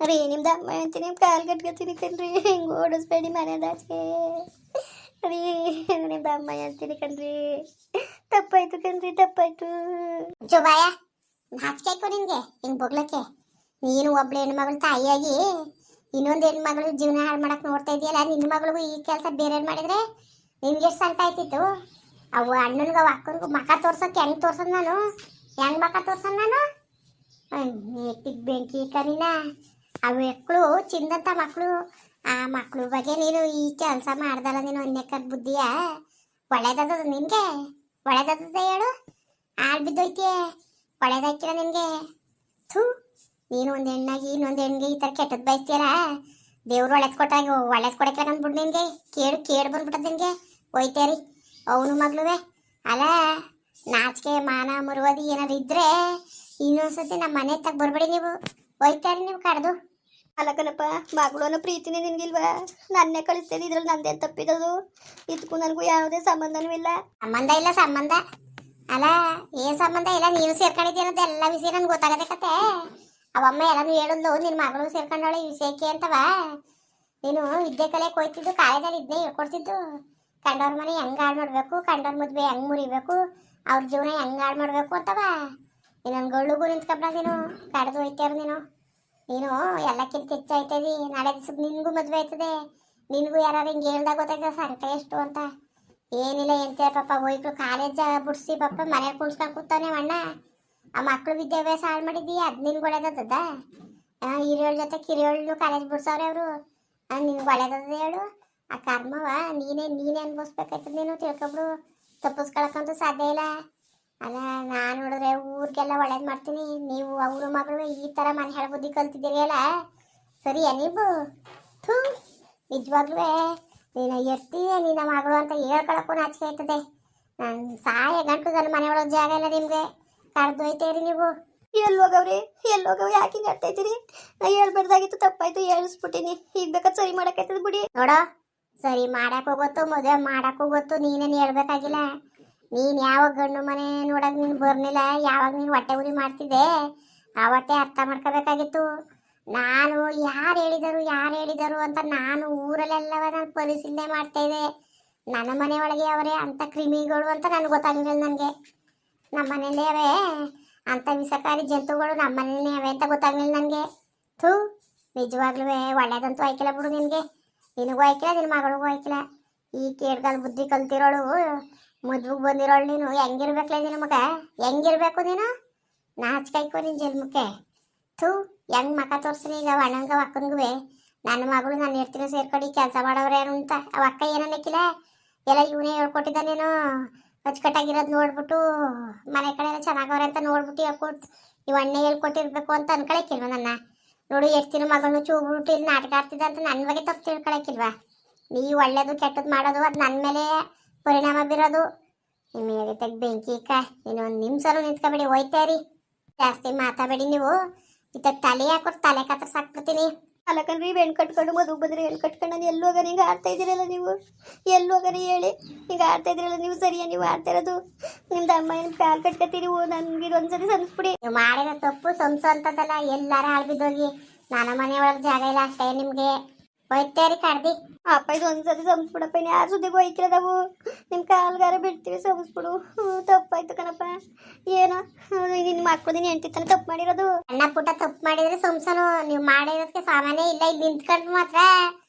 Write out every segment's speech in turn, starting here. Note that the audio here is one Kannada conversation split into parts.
ರೀ ನಿಮ್ದು ಅಮ್ಮ ಅಂತೀನಿ ನಿಮ್ಮ ಕಾಲು ಕಟ್ಕೊತೀನಿ ಕಣ್ರಿ ಹಿಂಗೆ ಓಡಿಸ್ಬೇಡಿ ಮನೆದಾಚೆ ರೀ ನಿಮ್ದು ಅಮ್ಮ ಅಂತೀನಿ ಕಣ್ರಿ ತಪ್ಪಾಯ್ತು ಕಣ್ರಿ ತಪ್ಪಾಯ್ತು. ಜುಬಾಯ ನಾಚಿಕೆ ಆಯ್ತು ನಿನ್ಗೆ ಹಿಂಗ್ ಬೊಗ್ಲಕ್ಕೆ. ನೀನು ಒಬ್ಳು ಹೆಣ್ಮಗಳು ತಾಯಿಯಾಗಿ ಇನ್ನೊಂದು ಹೆಣ್ಮಗಳು ಜೀವನ ಹಾಳು ಮಾಡಕ್ ನೋಡ್ತಾ ಇದೆಯಲ್ಲ. ನಿನ್ನ ಮಗಳಿಗೂ ಈ ಕೆಲಸ ಬೇರೆ ಮಾಡಿದ್ರೆ ನಿನ್ಗೆ ಎಷ್ಟು ಸಂತ ಆಯ್ತಿತ್ತು. ಅವು ಅಣ್ಣನಿಗೂ ಅವು ಅಕ್ಕನಿಗೂ ಮಕ ತೋರ್ಸೋಕೆ ಹೆಂಗ್ ತೋರ್ಸೋದು ನಾನು? ಹೆಂಗ್ ಮಕ ತೋರ್ಸೋದು ನಾನು? ನೇಟಿಗೆ ಬೆಂಕಿ ಕರಿನ. ಅವು ಮಕ್ಕಳು ಚಿಂದಂತ ಮಕ್ಕಳು. ಆ ಮಕ್ಕಳು ಬಗ್ಗೆ ನೀನು ಈ ಕೆಲಸ ಮಾಡ್ದಲ್ಲ ನೀನು ಅನ್ಯಕ್ಕದ ಬುದ್ಧಿಯ ಒಳ್ಳೇದದ ನಿನ್ಗೆ? ಒಳ್ಳೇದದ ಹೇಳು? ಆಳ್ ಬಿದ್ದೋಯ್ತಿಯೇ ಒಳ್ಳೇದಾಕಿಲ್ಲ ನಿನ್ಗೆ. ಥೂ, ನೀನು ಒಂದು ಹೆಣ್ಣಾಗಿ ಇನ್ನೊಂದು ಹೆಣ್ಣಿಗೆ ಈ ಥರ ಕೆಟ್ಟದ್ದು ಬಯಸ್ತೀಯಲ್ಲ. ದೇವ್ರು ಒಳ್ಳೇದು ಕೊಟ್ಟಾಗ ಒಳ್ಳೇದು ಕೊಡಕ್ಕೆ ಅಂದ್ಬಿಟ್ಟು ನಿನ್ಗೆ ಕೇಡು ಬಂದ್ಬಿಟ್ಟದ ನಿನ್ಗೆ. ಹೋಯ್ತೇರಿ ಅವನು ಮಗ್ಳುವೆ. ಅಲ್ಲ ನಾಚಿಕೆ ಮಾನ ಮುರುವದಿ ಏನಾರು ಇದ್ರೆ ಇನ್ನೊಂದ್ಸತಿ ನಮ್ಮ ಮನೆ ತಗ ಬರ್ಬೇಡಿ ನೀವು. ಹೋಯ್ತಾರಿ ನೀವು ಕಡ್ದು. ಅಲ್ಲ ಕಣಪ್ಪ, ಮಗಳು ಅನ್ನೋ ಪ್ರೀತಿನೇ ನಿನ್ಗಿಲ್ವಾ? ನನ್ನೇ ಕಳಿಸ್ತೇನೆ, ಇದ್ರಲ್ಲಿ ನಂದೇನು ತಪ್ಪಿರೋದು? ಇದಕ್ಕೂ ನನಗೂ ಯಾವುದೇ ಸಂಬಂಧನೂ ಇಲ್ಲ. ಸಂಬಂಧ ಇಲ್ಲ ಸಂಬಂಧ ಅಲ್ಲ, ಏನ್ ಸಂಬಂಧ ಇಲ್ಲ. ನೀನು ಸೇರ್ಕೊಂಡಿದ್ದೀಯ ಅನ್ನೋದು ಎಲ್ಲ ವಿಷಯ ನನ್ಗೆ ಗೊತ್ತಾಗದೆ ಕತೆ. ಅವಮ್ಮ ಎಲ್ಲಾನು ಹೇಳಿದ್ಲು ನಿನ್ನ ಮಗಳು ಸೇರ್ಕೊಂಡವಳೆ ಈ ವಿಷಯಕ್ಕೆ ಅಂತವ. ನೀನು ವಿದ್ಯೆ ಕಲಿಯಕ್ಕೆ ಹೋಯ್ತಿದ್ದು, ಕಾಲೇಜಲ್ಲಿ ಇದನ್ನೇ ಹೇಳ್ಕೊಡ್ತಿದ್ದು. ಕಂಡವ್ರ ಮನೆ ಹೆಂಗ್ ಹಾಳು ಮಾಡ್ಬೇಕು, ಕಂಡವ್ರ ಮದ್ವೆ ಹೆಂಗ್ ಮುರಿಬೇಕು, ಅವ್ರ ಜೀವನ ಹೆಂಗ್ ಹಾಳು ಮಾಡ್ಬೇಕು ಅಂತವ. ಇನ್ನೊಂದು ಗಳ್ಳುಗೂ ನಿಂತ್ಕೊಂಡ ನೀನು ಕಡ್ದು ಹೋಯ್ತಾರ. ನೀನು ಎಲ್ಲಕ್ಕಿಂತ ಹೆಚ್ಚಾಯ್ತದಿ. ನಾಳೆ ದಿವ್ಸಕ್ಕೆ ನಿನ್ಗೂ ಮದ್ವೆ ಆಯ್ತದೆ. ನಿನ್ಗೂ ಯಾರು ಹಿಂಗೆ ಹೇಳ್ದಾಗ ಗೊತ್ತಾಯ್ತದೆ ಸಂಕಟ ಎಷ್ಟು ಅಂತ. ಏನಿಲ್ಲ ಎಂತ ಪಾಪ ಹೋಯ್ತು ಕಾಲೇಜ್ ಬಿಡ್ಸಿ ಪಾಪ ಮನೇಲಿ ಕುಣ್ಸ್ಕೊಂಡು ಕೂತಾನೆ ಅಣ್ಣ. ಆ ಮಕ್ಳು ವಿದ್ಯಾಭ್ಯಾಸ ಹಾಳು ಮಾಡಿದ್ದೀಯ, ಅದು ನಿನ್ಗೆ ಒಳ್ಳೇದದ? ಹಿರಿಯೋಳ ಜೊತೆ ಕಿರಿಯೋಳ್ನು ಕಾಲೇಜ್ ಬಿಡ್ಸವ್ರೆ ಅವರು. ನಿನ್ಗೆ ಒಳ್ಳೇದದ ಹೇಳು? ಆ ಕರ್ಮವ ನೀನೇ ಅನ್ಭವಿಸ್ಬೇಕಾಯ್ತದ. ನೀನು ತಿಳ್ಕೊಬ್ರು ತಪ್ಪಿಸ್ಕೊಳಕ್ಕಂತೂ ಸಾಧ್ಯ ಇಲ್ಲ. ಅಲ್ಲ ನಾನು ನೋಡಿದ್ರೆ ಊರಿಗೆಲ್ಲ ಒಳ್ಳೇದು ಮಾಡ್ತೀನಿ, ನೀವು ಅವ್ರ ಮಗಳು ಈ ಥರ ಮನೆ ಹೇಳ ಬುದ್ಧಿ ಕಲ್ತಿದ್ದೀರಿ ಅಲ್ಲ. ಸರಿಯಾ ನೀವು? ಥೂ, ನಿಜವಾಗ್ಲೂ ನೀನು ಎರ್ತೀಯ ನಿನ್ನ ಮಗಳು ಅಂತ ಹೇಳ್ಕೊಳಕ್ಕೂ ನಾಚಿಕೆ ಆಯ್ತದೆ. ನಾನು ಸಾಯ ಗಂಟು ನನ್ನ ಮನೆ ಒಳಗೆ ಜಾಗ ಇಲ್ಲ ನಿಮಗೆ. ಕಡ್ದು ಹೋಯ್ತೇರಿ ನೀವು. ಎಲ್ಲೋಗವ್ರಿ ಎಲ್ಲೋಗವ್? ಯಾಕೆ ಹಿಂಗೆ ಆಡ್ತಾ ಇದ್ದೀರಿ? ನಾ ಹೇಳ್ಬಾರ್ದಾಗಿತ್ತು, ತಪ್ಪಾಯ್ತು, ಹೇಳಿಸ್ಬಿಟ್ಟಿನಿ. ಈಗ ಬೇಕಾದ್ರೆ ಸರಿ ಮಾಡಕ್ಕಾಯ್ತದ ಬಿಡಿ. ನೋಡೋ, ಸರಿ ಮಾಡಕ್ಕೂ ಗೊತ್ತು, ಮದುವೆ ಮಾಡಕ್ಕೂ ಗೊತ್ತು. ನೀನೇನು ಹೇಳ್ಬೇಕಾಗಿಲ್ಲ. ನೀನು ಯಾವಾಗ ಗಂಡು ಮನೆ ನೋಡಕ್ ನೀನು ಬರ್ಲಿಲ್ಲ, ಯಾವಾಗ ನೀನು ಹೊಟ್ಟೆ ಉರಿ ಮಾಡ್ತಿದ್ದೆ ಆವತ್ತೇ ಅರ್ಥ ಮಾಡ್ಕೋಬೇಕಾಗಿತ್ತು. ನಾನು ಯಾರು ಹೇಳಿದರು ಅಂತ ನಾನು ಊರಲ್ಲೆಲ್ಲವ ನಾನು ಪರಿಶೀಲನೆ ಮಾಡ್ತಾ ಇದ್ದೆ. ನನ್ನ ಮನೆ ಒಳಗೆ ಅವರೇ ಅಂಥ ಕ್ರಿಮಿಗಳು ಅಂತ ನನಗೆ ಗೊತ್ತಾಗಿರಲಿಲ್ಲ. ನನಗೆ ನಮ್ಮ ಮನೇಲೇ ಅವೇ ಅಂಥ ವಿಷಕಾರಿ ಜಂತುಗಳು, ನಮ್ಮ ಮನೇಲೇ ಅವೆ ಅಂತ ಗೊತ್ತಾಗಲಿಲ್ಲ ನನಗೆ. ಥೂ, ನಿಜವಾಗ್ಲೂ ಒಳ್ಳೇದಂತೂ ಆಯ್ಕಿಲ್ಲ ಬಿಡು ನಿನಗೆ. ನಿನಗೂ ಆಯ್ಕಿಲ್ಲ, ನಿನ್ನ ಮಗಳಿಗೂ ಆಯ್ಕಿಲ್ಲ. ಈ ಕೇಡ್ಗಾಲ ಬುದ್ಧಿ ಕಲ್ತಿರೋಳು ಮದ್ವೆಗೆ ಬಂದಿರೋಳು ನೀನು. ಹೆಂಗಿರ್ಬೇಕಲ್ಲ ನಿನ್ನ ಮಗ? ಹೆಂಗಿರ್ಬೇಕು ನೀನು? ನಾಚಿಕಾಯ್ಕೋ ನಿನ್ನ ಜನ್ಮಕ್ಕೆ. ಥೂ, ಹೆಂಗ್ ಮಕ ತೋರ್ಸ್ರಿ ಈಗ ಅಣ್ಣಂಗ ಅಕ್ಕನಿಗೂ. ನನ್ನ ಮಗಳು ನಾನು ಇರ್ತೀನಿ ಸೇರ್ಕೊಂಡು ಕೆಲಸ ಮಾಡೋರು ಯಾರು ಅಂತ ಅವ ಅಕ್ಕ ಏನನ್ನಕ್ಕಿಲ್ಲ. ಎಲ್ಲ ಇವನೇ ಹೇಳ್ಕೊಟ್ಟಿದ್ದ. ನೀನು ಅಚ್ಚುಕಟ್ಟಾಗಿರೋದು ನೋಡ್ಬಿಟ್ಟು ಮನೆ ಕಡೆ ಎಲ್ಲ ಚೆನ್ನಾಗವ್ರೆ ಅಂತ ನೋಡ್ಬಿಟ್ಟು ಹೇಳ್ಕೊಟ್ಟು ಇವ್ ಅಣ್ಣ ಹೇಳ್ಕೊಟ್ಟಿರ್ಬೇಕು ಅಂತ ಅನ್ಕೊಳಕ್ಕಿಲ್ವ ನನ್ನ? ನೋಡು ಎಷ್ಟು ಮಗಳನ್ನ ಚೂಬಿಟ್ಟು ಇಲ್ಲಿ ನಾಟಕ ಆಡ್ತಿದ್ದ ಅಂತ ನನ್ನ ಬಗ್ಗೆ ತಪ್ಪು ತಿಳ್ಕೊಳಕ್ಕಿಲ್ವಾ? ನೀವು ಒಳ್ಳೇದು ಕೆಟ್ಟದ್ದು ಮಾಡೋದು ಅದು ನನ್ನ ಮೇಲೆ ಪರಿಣಾಮ ಬೀರೋದು. ನಿಮಗೆ ತೆಗ್ ಬೆಂಕಿ ಇಕ್ಕ. ಇನ್ನೊಂದು ನಿಮಿಷನೂ ನಿಂತ್ಕೊಬೇಡಿ, ಹೋಯ್ತಾರಿ. ಜಾಸ್ತಿ ಮಾತಾಬೇಡಿ ನೀವು. ಇತ್ತ ತಲೆ ಹಾಕೊಟ್ಟು ತಲೆ ಕತ್ರ ಸಾಕ್ಬಿಡ್ತೀನಿ. ಅಲ್ಲ ಕಣ್ರಿ, ಬೆಣ್ಣು ಕಟ್ಕೊಂಡು ಮದುವೆ ಬಂದ್ರೆ ಹೆಣ್ಣು ಕಟ್ಕೊಂಡು ನಾನು ಎಲ್ಲೋಗಾರ ಹಿಂಗೆ ಆಡ್ತಾ ಇದ್ದೀರಲ್ಲ ನೀವು? ಎಲ್ಲೋಗಾರ ಹೇಳಿ ಹಿಂಗೆ ಆಡ್ತಾ ಇದ್ದೀರಲ್ಲ ನೀವು? ಸರಿಯಾ ನೀವು ಆಡ್ತಾ ಇರೋದು? ನಿಮ್ದು ಅಮ್ಮ ಏನು ಕಾಲು ಕಟ್ಕೊತೀರಿ? ನನ್ಗೆ ಇದೊಂದ್ಸರಿ ಸಂಸ್ಬಿಡಿ. ನೀವು ಮಾಡಿರೋ ತಪ್ಪು ಸಂಸು ಅಂತದಲ್ಲ. ಎಲ್ಲಾರ ಹಾಳ್ಬಿದ್ದೋಗಿ ನನ್ನ ಮನೆ ಒಳಗೆ ಜಾಗ ಇಲ್ಲ ಅಷ್ಟೇ ನಿಮಗೆ. ಹೋಯ್ತಾರಿ ಕಡ್ದಿ. ಅಪ್ಪ ಇದು ಒಂದ್ಸತಿ ಸಂಸ್ಬಿಡಪ್ಪ, ಇನ್ನು ಯಾರು ಸುದ್ದಿಗೆ ಹೋಯ್ಕಿಲ್ಲ ನಾವು. ನಿಮ್ಮ ಕಾಲ್ಗಾರ ಬಿಡ್ತೀವಿ, ಸಂಸ್ಬಿಡು. ತಪ್ಪಾಯ್ತು ಕಣಪ್ಪ. ಏನೋ ನಿನ್ನ ಮಕ್ಕಳು ನೀನು ಹೆಂಡತಿ ತಾನೆ ತಪ್ಪು ಮಾಡಿರೋದು. ಅಣ್ಣ ಪುಟ್ಟ ತಪ್ಪು ಮಾಡಿದ್ರೆ ಸಂಸನು. ನೀವು ಮಾಡಿರೋದಕ್ಕೆ ಸಾಮಾನ್ಯ ಇಲ್ಲ. ಇಲ್ಲಿ ನಿಂತ್ಕೊಂಡು ಮಾತ್ರ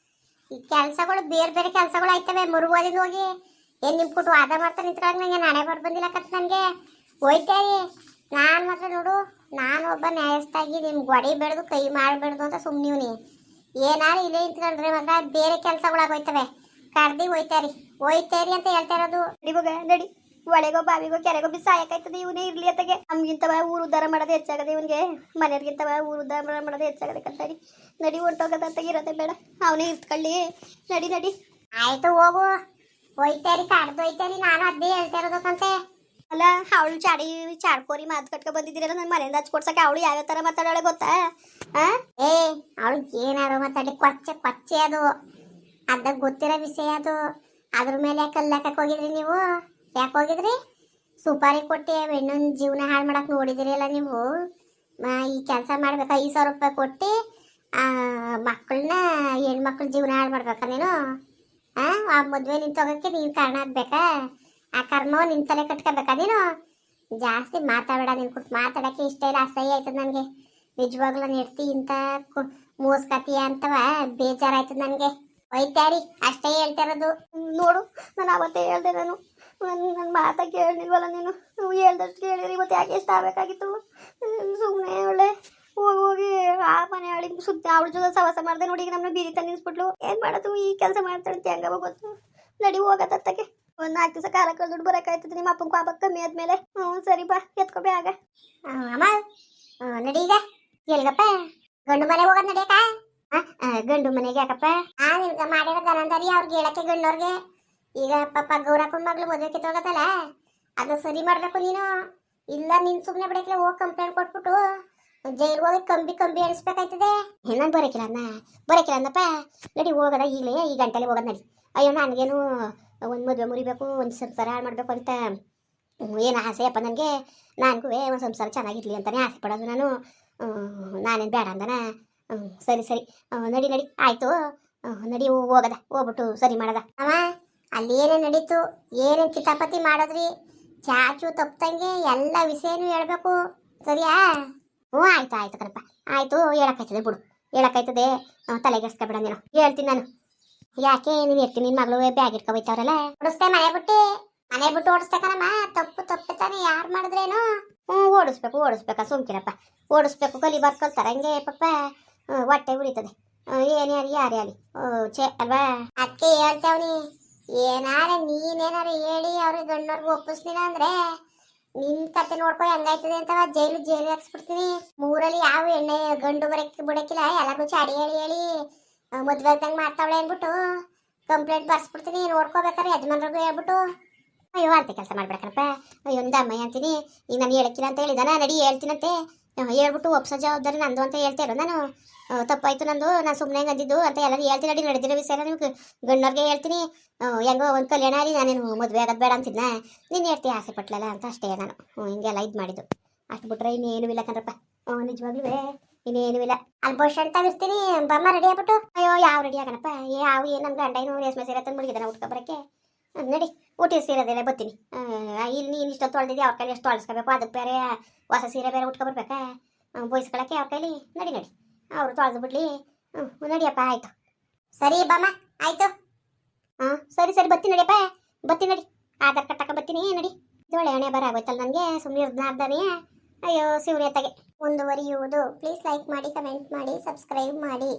ಈ ಕೆಲಸಗಳು ಬೇರೆ ಬೇರೆ ಕೆಲಸಗಳು ಆಯ್ತವೆ. ಮುರುಗೋದಿಂದ ಹೋಗಿ ಏನು ನಿಮ್ಮ ಪುಟ್ಟು ವಾದ ಮಾಡ್ತಾ ನಿಂತ್ಕೊಳ್ಳೋಕೆ ನಂಗೆ ನಾಳೆ ಬರ್ಬಂದಿಲ್ಲ ಕತ್ ನನಗೆ. ಹೋಯ್ತಾರಿ. ನಾನು ಮಾತ್ರ ನೋಡು, ನಾನು ಒಬ್ಬ ನ್ಯಾಯಸ್ಥಾಗಿ ನಿಮ್ಗೆ ಗೊಡಿ ಬೆಳೆದು ಕೈ ಮಾಡಬೇಡ್ದು ಅಂತ ಸುಮ್ಮನಿವ್ನಿ. ಏನಾರು ಇಲ್ಲೇ ನಿಂತ್ಕೊಂಡ್ರೆ ಮಾತ್ರ ಬೇರೆ ಕೆಲಸಗಳಾಗೋಯ್ತವೆ. ಕಡ್ದಿ ಹೋಯ್ತಾರಿ ಅಂತ ಹೇಳ್ತಾ ಇರೋದು. ಇವಾಗ ನಡಿ, ಒಳೆಗೋ ಬಾವಿಗೋ ಕೆರೆಗೋ ಬಿಸಿ ಸಾಯಕಾಯ್ತದೆ. ಇವನೇ ಇರ್ಲಿ ಅತ್ತಗೆ. ನಮ್ಗಿಂತವ ಊರು ಉದ್ಧಾರ ಮಾಡೋದು ಹೆಚ್ಚಾಗದೆ ಇವನಿಗೆ. ಮನೆಯವ್ರಿಗಿಂತವ ಊರು ಉದ್ಧಾರ ಮಾಡೋದು ಹೆಚ್ಚಾಗದೆ ಕತ್ತಾಡಿ. ನಡಿ, ಹೊಂಟೋಗೋದಂತಾಗ ಇರೋದೇ ಬೇಡ, ಅವನೇ ಇರ್ತ್ಕೊಳ್ಳಿ. ನಡಿ. ಆಯ್ತು ಹೋಗು. ಹೋಯ್ತಾರಿ, ಕಡ್ದು ಹೋಯ್ತಾರಿ. ನಾನು ಅದೇ ಹೇಳ್ತಾ ಇರೋದಕ್ಕಂತೆ. ಅಲ್ಲ, ಅವಳು ಚಾಡ್ಕೋರಿ ಮಾತು ಕಟ್ಕೊ ಬಂದಿದ್ದೀರಲ್ಲ ನನ್ನ ಮನೆಯಿಂದ ಹಚ್ಕೊಡ್ಸಕ್ಕೆ. ಅವಳು ಯಾವ ಥರ ಮಾತಾಡೋಳೆ ಗೊತ್ತಾ? ಅವಳು ಏನಾರು ಮಾತಾಡಿ ಕೊಚ್ಚೆ ಅದು ಅದಾಗ ಗೊತ್ತಿರೋ ವಿಷಯ ಅದು. ಅದ್ರ ಮೇಲೆ ಕಲ್ಲಾಕಕ್ಕೆ ಹೋಗಿದ್ರಿ ನೀವು? ಯಾಕೆ ಹೋಗಿದ್ರಿ? ಸುಪಾರಿ ಕೊಟ್ಟು ಹೆಣ್ಣೊಂದು ಜೀವನ ಹಾಳು ಮಾಡಕ್ಕೆ ನೋಡಿದಿರಿ ಅಲ್ಲ ನೀವು. ಈ ಕೆಲಸ ಮಾಡ್ಬೇಕು. 5,000 ರೂಪಾಯಿ ಕೊಟ್ಟು ಆ ಮಕ್ಕಳನ್ನ ಹೆಣ್ಮಕ್ಳ ಜೀವನ ಹಾಳು ಮಾಡ್ಬೇಕಾ ನೀನು? ಆ ಮದುವೆ ನಿನ್ ತಗೋಕ್ಕೆ ನೀನು ಕಾರಣ ಆಗ್ಬೇಕಾ? ಆ ಕರ್ಮ ನಿನ್ ತಲೆ ಕಟ್ಕೋಬೇಕಾ ನೀನು? ಜಾಸ್ತಿ ಮಾತಾಡಬೇಡ, ನಿನ್ ಕುಟ್ ಮಾತಾಡಕ್ಕೆ ಇಷ್ಟ ಇಲ್ಲ, ಅಸಹ್ಯ ಆಯ್ತದ ನನಗೆ. ನಿಜವಾಗ್ಲೂ ನೆಡ್ತಿ ಇಂಥ ಮೋಸ್ಕತಿಯ ಅಂತವ ಬೇಜಾರಾಯ್ತದ ನನಗೆ. ಒಯ್ತಾರಿ ಅಷ್ಟೇ ಹೇಳ್ತಿರೋದು. ನೋಡು, ನಾನು ಅವತ್ತೇ ಹೇಳ್ದೆ, ನನ್ನ ಮಾತಾ ಕೇಳಲಿಲ್ವಲ್ಲ ನೀನು. ಹೇಳ್ದಷ್ಟು ಕೇಳಿರಿ, ಇವತ್ತು ಯಾಕೆ ಎಷ್ಟು ಆಗಬೇಕಾಗಿತ್ತು? ಸುಮ್ಮನೆ ಒಳ್ಳೆ ಹೋಗಿ ಹೋಗಿ ಆ ಮನೆ ಹಳಿ ಸುತ್ತ ಅವಳ ಜೊತೆ ಸವಾಸ ಮಾಡಿದೆ ನೋಡಿ. ಈಗ ನಮ್ಮನ್ನ ಬೀದಿ ತಂದು ನಿಲ್ಸ್ಬಿಟ್ಲು. ಏನು ಮಾಡೋದು? ಈ ಕೆಲಸ ಮಾಡ್ತಾಳೆ ಹೆಂಗವ ಗೊತ್ತು. ನಡಿ ಹೋಗತ್ತಕ್ಕೆ. ಒಂದು 4 ದಿವಸ ಕಾಲ ಕಳೆದು ಬರೋಕ್ಕಾಯ್ತದೆ. ನಿಮ್ಮ ಅಪ್ಪನ ಪಾಪ ಕಮ್ಮಿ ಆದ್ಮೇಲೆ. ಸರಿ ಬಾ, ಎತ್ಕೊ ಬ್ಯಾಗ. ಅಮ್ಮ ನಡಿ ಈಗ. ಎಲ್ಗಪ್ಪ? ಗಂಡು ಮನೆಗೆ ಹೋಗೋದು ನಡಿಯಕ್ಕ? ಗಂಡು ಮನೆಗೆ ಯಾಕಪ್ಪ? ನಿನ್ಗೆ ಮಾಡಿರೋ ದನಂದಾರಿ ಅವ್ರಿಗೆ ಹೇಳಕ್ಕೆ ಗಂಡವ್ರಿಗೆ. ಈಗ ಪಾಪ ಗೌರಕ್ಕನ ಮಗಳು ಮದುವೆ ಕಿತ್ತೋಗತ್ತಲ್ಲ, ಅದು ಸರಿ ಮಾಡ್ಬೇಕು ನೀನು. ಇಲ್ಲ ನೀನು ಸುಮ್ಮನೆ ಬಿಡಕ್ಕೆ ಹೋಗಿ ಕಂಪ್ಲೇಂಟ್ ಕೊಟ್ಬಿಟ್ಟು ಜೈಲ್ಗೆ ಹೋಗಿ ಕಂಬಿ ಎಣಿಸ್ಬೇಕಾಯ್ತದೆ. ನಾನು ಬರೋಕಿಲ್ಲ ಅನ್ನಪ್ಪ. ನಡಿ ಹೋಗೋದ ಈಗಲೇ, ಈ ಗಂಟೆಲೆ ಹೋಗೋದು ನಡಿ. ಅಯ್ಯೋ ನನಗೇನು ಒಂದು ಮದುವೆ ಮುರಿಬೇಕು, ಒಂದು ಸಂಸಾರ ಹಾಳು ಮಾಡಬೇಕು ಅಂತ ಏನು ಆಸೆಯಪ್ಪ ನನಗೆ. ನನಗೂ ಒಂದು ಸಂಸಾರ ಚೆನ್ನಾಗಿರ್ಲಿ ಅಂತಲೇ ಆಸೆ ಪಡೋದು ನಾನು. ನಾನೇನು ಬೇಡ ಅಂದನ. ಸರಿ ನಡಿ ಆಯಿತು. ನಡಿ ಹೋಗದ, ಹೋಗ್ಬಿಟ್ಟು ಸರಿ ಮಾಡದ. ಅಮ್ಮ ಅಲ್ಲಿ ಏನೇನು ನಡೀತು, ಏನೇನು ಕಿತಾಪತಿ ಮಾಡೋದ್ರಿ, ಚಾಚು ತಪ್ಪಂಗೆ ಎಲ್ಲ ವಿಷಯನೂ ಹೇಳ್ಬೇಕು, ಸರಿಯಾ? ಹ್ಞೂ ಆಯ್ತು ಕಣಪ್ಪ, ಆಯಿತು. ಹೇಳಕ್ಕಾಯ್ತದೆ ಬಿಡು, ಹೇಳಕ್ಕಾಯ್ತದೆ. ತಲೆಗೆಡ್ಸ್ಕೊಬೇಡ ನೀನು, ಹೇಳ್ತೀನಿ ನಾನು. ಯಾಕೆ ನೀನು ಇರ್ತೀನಿ, ನಿನ್ನ ಮಗಳು ಬ್ಯಾಗ್ ಇಟ್ಕೊಬೈತವ್ರಲ್ಲ, ಓಡಿಸ್ತೆ ಮನೆ ಬಿಟ್ಟು ಓಡಿಸ್ತೆ ಕಣಮ್ಮ. ತಪ್ಪು ತಾನೆ ಯಾರು ಮಾಡಿದ್ರೇನು? ಓಡಿಸ್ಬೇಕಾ? ಸುಮ್ಕಿರಪ್ಪ, ಓಡಿಸ್ಬೇಕು, ಕಲಿಬಾರ್ದು ಕಲ್ತಾರ ಹಂಗೆ ಪಪ್ಪ. ಹೊಟ್ಟೆ ಉಳಿತದೆ. ಯಾರೇ ಅಲಿ ಛೇ ಅಲ್ವಾ? ಅದಕ್ಕೆ ಹೇಳ್ತೇವನಿ, ನೀನೇನಾರು ಹೇಳಿ ಅವ್ರಿಗೆ ಗಂಡವ್ರಿಗೆ ಒಪ್ಪಿಸ್ತೀನ ಅಂದ್ರೆ ನಿನ್ ಕತೆ ನೋಡ್ಕೊ ಹೆಂಗಾಯ್ತದೆ ಅಂತವ. ಜೈಲು ಹಾಕ್ಸ್ಬಿಡ್ತೀನಿ. ಮೂರಲ್ಲಿ ಯಾವ ಎಣ್ಣೆ ಗಂಡು ಬಿಡಕ್ಕಿಲ್ಲ, ಎಲ್ಲರಿಗೂ ಚಾಡಿ ಹೇಳಿ ಮದ್ವೆ ಆಗ್ದಂಗೆ ಮಾಡ್ತಾವಳೆ ಅಂದ್ಬಿಟ್ಟು ಕಂಪ್ಲೇಂಟ್ ಬರ್ಸ್ಬಿಡ್ತೀನಿ. ನೋಡ್ಕೋಬೇಕಾರೆ ಯಜಮಾನ್ರಿಗೂ ಹೇಳ್ಬಿಟ್ಟು. ಅಯ್ಯೋ ಅಂತ ಕೆಲಸ ಮಾಡ್ಬೇಕನಪ್ಪ. ಅಯ್ಯೋ ಒಂದು ಅಮ್ಮಯ್ಯ ಅಂತೀನಿ. ಈಗ ನಾನು ಹೇಳಕ್ಕಿಲ್ಲ ಅಂತ ಹೇಳಿದಾನ, ನಡಿ ಹೇಳ್ತೀನಂತೆ. ಹೇಳ್ಬಿಟ್ಟು ಒಪ್ಸೋ ಜವಾಬ್ದಾರಿ ನಂದು ಅಂತ ಹೇಳ್ತೇರೋ ನಾನು. ತಪ್ಪಾಯ್ತು ನಂದು, ನಾನು ಸುಮ್ಮನೆ ಅಂದಿದ್ದು ಅಂತ ಎಲ್ಲರೂ ಹೇಳ್ತೀನಿ. ನಡಿ ನಡೆದಿರೋ ವಿಷಯ ನಿಮ್ಗೆ ಗಂಡವ್ರಿಗೆ ಹೇಳ್ತೀನಿ. ಹೆಂಗೋ ಒಂದು ಕಲ್ಯಾಣ ಅಲ್ಲಿ ನಾನೇನು ಮದುವೆ ಆಗೋದು ಬೇಡ ಅಂತಿದ್ನ, ನೀನು ಹೇಳ್ತೀಯ ಆಸೆ ಪಟ್ಲಲ್ಲ ಅಂತ ಅಷ್ಟೇ ನಾನು ಹಿಂಗೆಲ್ಲ ಇದು ಮಾಡಿದ್ದು. ಅಷ್ಟು ಬಿಟ್ರೆ ಇನ್ನೇನು ಇಲ್ಲ ಕಣ್ರಪ್ಪ. ನಿಜವಾಗ್ಲೂ ಇನ್ನೇನು ಇಲ್ಲ. ಅಲ್ಲಿ ಬಸ್ ಅಂತ ಇರ್ತೀನಿ, ಬಮ್ಮ ರೆಡಿ ಆಗ್ಬಿಟ್ಟು. ಅಯ್ಯೋ ಯಾವ ರೆಡಿ ಆಗಣಪ್ಪ? ಏನು ನನ್ನ ಗಂಡ ಏನು ರೇಷ್ಮೆ ಸೀರೆ ತಂದು ಮುಡಿಗಿದಾನೆ ಉಟ್ಕೊಬರಕ್ಕೆ. ನಡಿ ಊಟಿಗೆ ಸೀರೆದೆಲ್ಲ ಬರ್ತೀನಿ. ಇಲ್ಲಿ ನೀನು ಇಷ್ಟೊತ್ತು ತೊಳೆದಿದ್ದೆ, ಅವ್ರ ಕೈಲಿ ಎಷ್ಟು ತೊಳಸ್ಕೋಬೇಕು, ಅದಕ್ಕೆ ಬೇರೆ ಹೊಸ ಸೀರೆ ಬೇರೆ ಉಟ್ಕೊಬರ್ಬೇಕಾ ಬಯಸ್ಕೊಳಕ್ಕೆ ಅವ್ರ ಕೈಲಿ. ನಡಿ ಅವರು ತೊಳೆದು ಬಿಡ್ಲಿ. ನಡಿಯಪ್ಪ ಆಯಿತು. ಸರಿ ಬಮ್ಮ ಆಯಿತು. ಸರಿ ಬರ್ತೀನಿ ನಡಿಯಪ್ಪ, ಬರ್ತೀನಿ ನಡಿ. ಆಧಾರ್ ಕಾರ್ಡ್ ತಗೊಂಡು ಬರ್ತೀನಿ ನಡಿ. ಒಳ್ಳೆ ಹಣೆ ಬರ ಆಗೋಯ್ತಲ್ಲ ನನಗೆ, ಸುಮ್ಮನೆ ಇರ್ದಾನೆ. ಅಯ್ಯೋ ಶಿವನೇತಗೆ ಮುಂದುವರಿಯುವುದು. ಪ್ಲೀಸ್ ಲೈಕ್ ಮಾಡಿ, ಕಮೆಂಟ್ ಮಾಡಿ, ಸಬ್ಸ್ಕ್ರೈಬ್ ಮಾಡಿ.